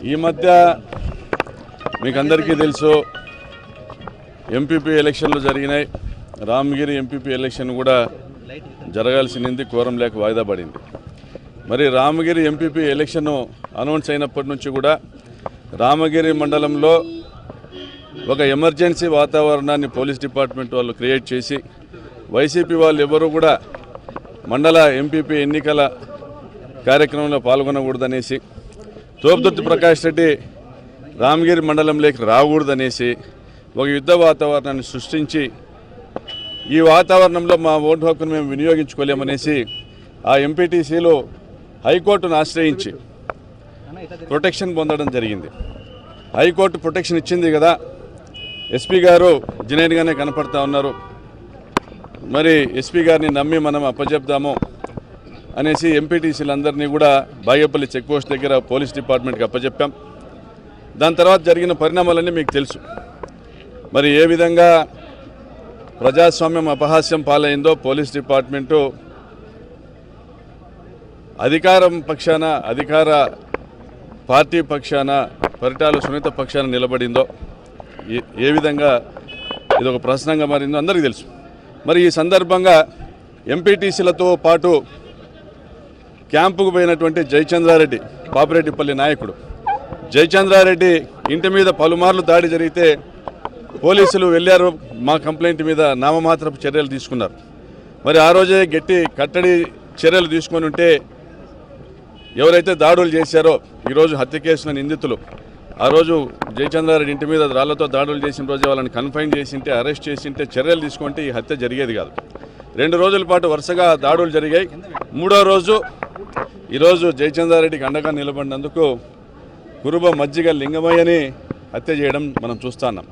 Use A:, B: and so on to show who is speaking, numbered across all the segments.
A: ఈ మధ్య మీకు అందరికీ తెలుసు ఎంపీపీ ఎలక్షన్లు జరిగినాయి. రామగిరి ఎంపీపీ ఎలక్షన్ కూడా జరగాల్సింది కోరం లేక వాయిదా పడింది. మరి రామగిరి ఎంపీపీ ఎలక్షన్ అనౌన్స్ అయినప్పటి నుంచి కూడా రామగిరి మండలంలో ఒక ఎమర్జెన్సీ వాతావరణాన్ని పోలీస్ డిపార్ట్మెంట్ వాళ్ళు క్రియేట్ చేసి వైసీపీ వాళ్ళు ఎవరు కూడా మండల ఎంపీపీ ఎన్నికల కార్యక్రమంలో పాల్గొనకూడదనేసి, తోపుదుర్తి ప్రకాష్ రెడ్డి రామగిరి మండలంలోకి రాకూడదనేసి ఒక యుద్ధ వాతావరణాన్ని సృష్టించి ఈ వాతావరణంలో మా ఓటు హక్కును మేము వినియోగించుకోలేమనేసి ఆ ఎంపీటీసీలు హైకోర్టును ఆశ్రయించి ప్రొటెక్షన్ పొందడం జరిగింది. హైకోర్టు ప్రొటెక్షన్ ఇచ్చింది కదా, ఎస్పీ గారు జెన్యూన్గానే కనపడతా ఉన్నారు, మరి ఎస్పీ గారిని నమ్మి మనం అప్పచెప్దాము అనేసి ఎంపీటీసీలందరినీ కూడా బాగేపల్లి చెక్పోస్ట్ దగ్గర పోలీస్ డిపార్ట్మెంట్కి అప్పచెప్పాం. దాని తర్వాత జరిగిన పరిణామాలన్నీ మీకు తెలుసు. మరి ఏ విధంగా ప్రజాస్వామ్యం అపహాస్యం పాలైందో పోలీస్ డిపార్ట్మెంటు అధికారం పక్షాన, అధికార పార్టీ పక్షాన, పరిటాల సునీత పక్షాన నిలబడిందో, ఏ విధంగా ఇది ఒక ప్రశ్నంగా మారిందో అందరికీ తెలుసు. మరి ఈ సందర్భంగా ఎంపీటీసీలతో పాటు క్యాంపుకు పోయినటువంటి జయచంద్రారెడ్డి, పాపిరెడ్డిపల్లి నాయకుడు జయచంద్రారెడ్డి ఇంటి మీద పలుమార్లు దాడి జరిగితే పోలీసులు వెళ్ళారు, మా కంప్లైంట్ మీద నామమాత్రపు చర్యలు తీసుకున్నారు. మరి ఆ రోజే గట్టి కట్టడి చర్యలు తీసుకొని ఉంటే ఎవరైతే దాడులు చేశారో ఈరోజు హత్య కేసుల నిందితులు, ఆ రోజు జయచంద్రారెడ్డి ఇంటి మీద రాళ్లతో దాడులు చేసిన రోజు వాళ్ళని కన్ఫైన్ చేసింటే, అరెస్ట్ చేసింటే, చర్యలు తీసుకుంటే ఈ హత్య జరిగేది కాదు. 2 రోజుల పాటు వరుసగా దాడులు జరిగాయి. 3వ రోజు ఈరోజు జయచంద్రారెడ్డికి అండగా నిలబడినందుకు కురుబ మజ్జిగ లింగమయ్యని హత్య చేయడం మనం చూస్తున్నాం.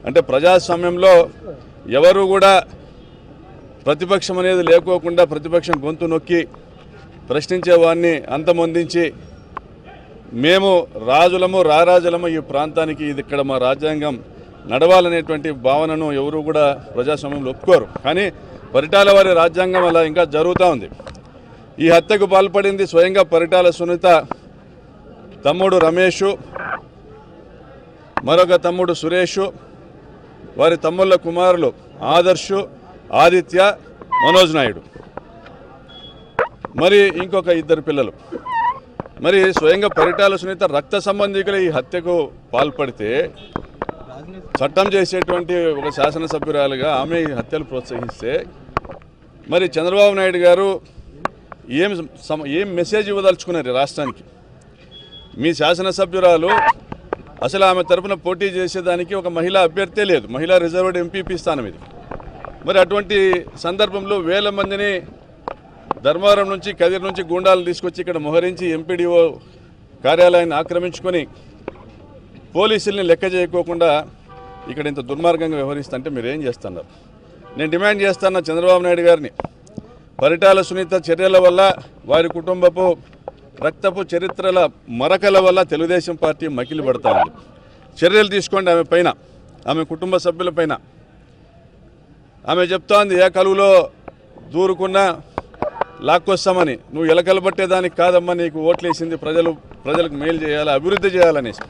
A: అంటే ప్రజాస్వామ్యంలో ఎవరు కూడా ప్రతిపక్షం అనేది లేకోకుండా ప్రతిపక్షం గొంతు నొక్కి ప్రశ్నించేవాడిని అంతమొందించి మేము రాజులము, రారాజులము, ఈ ప్రాంతానికి ఇది ఇక్కడ మా రాజ్యాంగం నడవాలనేటువంటి భావనను ఎవరు కూడా ప్రజాస్వామ్యంలో ఒప్పుకోరు. కానీ పరిటాల వారి రాజ్యాంగం అలా ఇంకా జరుగుతూ ఉంది. ఈ హత్యకు పాల్పడింది స్వయంగా పరిటాల సునీత తమ్ముడు రమేషు, మరొక తమ్ముడు సురేషు, వారి తమ్ముళ్ళ కుమారులు ఆదర్శు, ఆదిత్య, మనోజ్ నాయుడు, మరి ఇంకొక 2 పిల్లలు. మరి స్వయంగా పరిటాల సునీత రక్త సంబంధికులు ఈ హత్యకు పాల్పడితే చట్టం చేసేటువంటి ఒక శాసనసభ్యురాలుగా ఆమె ఈ హత్యలు ప్రోత్సహిస్తే మరి చంద్రబాబు నాయుడు గారు ఏం మెసేజ్ ఇవ్వదలుచుకున్నారు రాష్ట్రానికి? మీ శాసనసభ్యురాలు అసలు ఆమె తరఫున పోటీ చేసేదానికి ఒక మహిళా అభ్యర్థే లేదు, మహిళా రిజర్వ్డ్ ఎంపీపీ స్థానం ఇది. మరి అటువంటి సందర్భంలో వేల మందిని ధర్మవరం నుంచి, కదిరి నుంచి గూండాలు తీసుకొచ్చి ఇక్కడ మోహరించి ఎంపీడీఓ కార్యాలయాన్ని ఆక్రమించుకొని పోలీసుల్ని లెక్క చేయకోకుండా ఇక్కడ ఇంత దుర్మార్గంగా వ్యవహరిస్తుంటే మీరు ఏం చేస్తున్నారు? నేను డిమాండ్ చేస్తున్నా చంద్రబాబు నాయుడు గారిని, పరిటాల సునీత చర్యల వల్ల, వారి కుటుంబపు రక్తపు చరిత్రల మరకల వల్ల తెలుగుదేశం పార్టీ మకిలి పడతా ఉంది. చర్యలు తీసుకోండి ఆమె పైన, ఆమె కుటుంబ సభ్యుల పైన. ఆమె చెప్తోంది ఏ కలువులో దూరుకున్నా లాక్కొస్తామని. నువ్వు ఎలకలు పట్టేదానికి కాదమ్మా నీకు ఓట్లేసింది, ప్రజలకు మేలు చేయాలి, అభివృద్ధి చేయాలనేసి.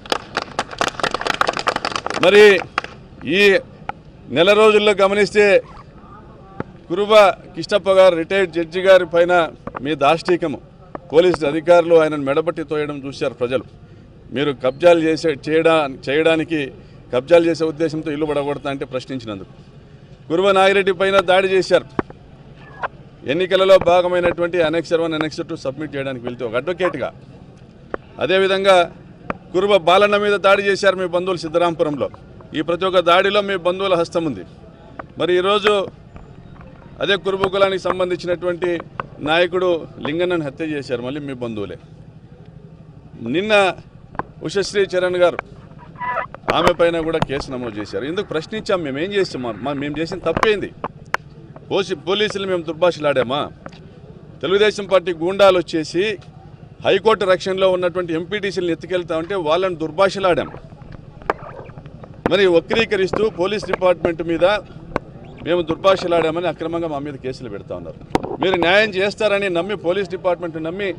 A: మరి ఈ నెల రోజుల్లో గమనిస్తే కురుబ కిష్టప్ప గారు రిటైర్డ్ జడ్జి గారి పైన మీ దాష్టీకము, పోలీసు అధికారులు ఆయనను మెడబట్టి తోయడం చూశారు ప్రజలు. మీరు కబ్జాలు చేయడానికి కబ్జాలు చేసే ఉద్దేశంతో ఇల్లు పడగొడతా అంటే ప్రశ్నించినందుకు. కురుబ నాగిరెడ్డి పైన దాడి చేశారు. ఎన్నికలలో భాగమైనటువంటి అనెక్సర్ 1, అనెక్సర్ 2 సబ్మిట్ చేయడానికి వెళ్తే ఒక అడ్వకేట్గా. అదేవిధంగా కురుబ బాలన్న మీద దాడి చేశారు మీ బంధువులు సిద్ధరాంపురంలో. ఈ ప్రతి ఒక్క దాడిలో మీ బంధువుల హస్తం ఉంది. మరి ఈరోజు అదే కురుబ కులానికి సంబంధించినటువంటి నాయకుడు లింగన్నను హత్య చేశారు, మళ్ళీ మీ బంధువులే. నిన్న ఉషశ్రీ చరణ్ గారు, ఆమె పైన కూడా కేసు నమోదు చేశారు. ఎందుకు ప్రశ్నించాం? మేమేం చేసాం? మేము చేసిన తప్పేంది? పోలీసులు మేము దుర్భాషలాడామా? తెలుగుదేశం పార్టీ గూండాలు వచ్చేసి హైకోర్టు రక్షణలో ఉన్నటువంటి ఎంపీటీసీలను ఎత్తుకెళ్తా ఉంటే వాళ్ళని దుర్భాషలాడాం. మరి వక్రీకరిస్తూ పోలీస్ డిపార్ట్మెంట్ మీద మేము దుర్భాషలాడామని అక్రమంగా మా మీద కేసులు పెడతా ఉన్నారు. మీరు న్యాయం చేస్తారని నమ్మి పోలీస్ డిపార్ట్మెంట్ నమ్మి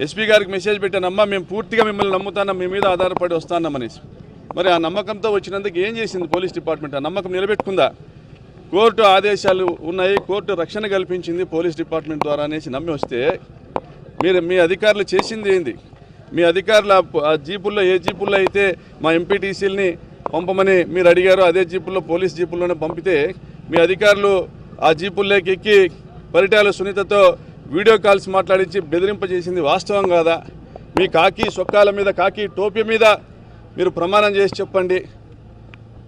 A: ఎస్పీ గారికి మెసేజ్ పెట్టానమ్మా మేము పూర్తిగా మిమ్మల్ని నమ్ముతాను, మీ మీద ఆధారపడి వస్తానమ్మనేసి. మరి ఆ నమ్మకంతో వచ్చినందుకు ఏం చేసింది పోలీస్ డిపార్ట్మెంట్? ఆ నమ్మకం నిలబెట్టుకుందా? కోర్టు ఆదేశాలు ఉన్నాయి, కోర్టు రక్షణ కల్పించింది పోలీస్ డిపార్ట్మెంట్ ద్వారా అనేసి నమ్మి వస్తే మీ అధికారులు చేసింది ఏంది? మీ అధికారులు ఆ జీపుల్లో ఏ జీపుల్లో అయితే మా ఎంపీటీసీలని పంపమని మీరు అడిగారో అదే జీపుల్లో పోలీస్ జీపుల్లోనే పంపితే మీ అధికారులు ఆ జీపుల్లోకి ఎక్కి పరిటాల సునీతతో వీడియో కాల్స్ మాట్లాడించి బెదిరింపజేసింది వాస్తవం కాదా? మీ కాకి సొక్కాల మీద, కాకి టోపీ మీద మీరు ప్రమాణం చేసి చెప్పండి.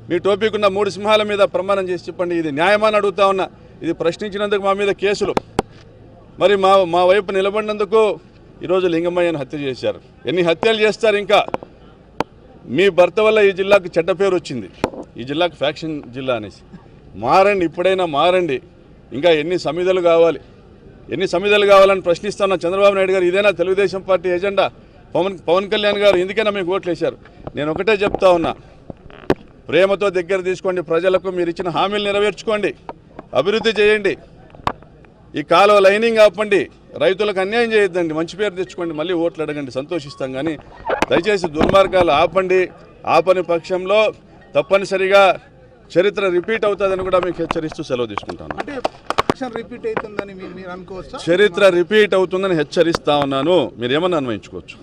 A: మీ టోపీకున్న 3 సింహాల మీద ప్రమాణం చేసి చెప్పండి. ఇది న్యాయమని అడుగుతా ఉన్నా. ఇది ప్రశ్నించినందుకు మా మీద కేసులు, మరి మా వైపు నిలబడినందుకు ఈరోజు లింగమయ్యను హత్య చేశారు. ఎన్ని హత్యలు చేస్తారు ఇంకా? మీ భర్త వల్ల ఈ జిల్లాకు చెడ్డ పేరు వచ్చింది, ఈ జిల్లాకు ఫ్యాక్షన్ జిల్లా అనేసి. మారండి, ఇప్పుడైనా మారండి. ఇంకా ఎన్ని సమిధలు కావాలి, ఎన్ని సమిధలు కావాలని ప్రశ్నిస్తున్న చంద్రబాబు నాయుడు గారు. ఇదేనా తెలుగుదేశం పార్టీ ఎజెండా? పవన్ కళ్యాణ్ గారు ఎందుకైనా మీకు ఓట్లు వేశారు? నేను ఒకటే చెప్తా ఉన్నా, ప్రేమతో దగ్గర తీసుకోండి, ప్రజలకు మీరు ఇచ్చిన హామీలు నెరవేర్చుకోండి, అభివృద్ధి చేయండి, ఈ కాలువ లైనింగ్ ఆపండి, రైతులకు అన్యాయం చేయొద్దండి, మంచి పేరు తెచ్చుకోండి, మళ్ళీ ఓట్లు అడగండి, సంతోషిస్తాం. కానీ దయచేసి దుర్మార్గాలు ఆపండి. ఆపని పక్షంలో తప్పనిసరిగా చరిత్ర రిపీట్ అవుతుందని కూడా మీకు హెచ్చరిస్తూ సెలవు తీసుకుంటాను.
B: రిపీట్ అవుతుందని మీరు అనుకోవచ్చా?
A: చరిత్ర రిపీట్ అవుతుందని హెచ్చరిస్తా ఉన్నాను. మీరు ఏమన్నా అన్వయించుకోవచ్చు.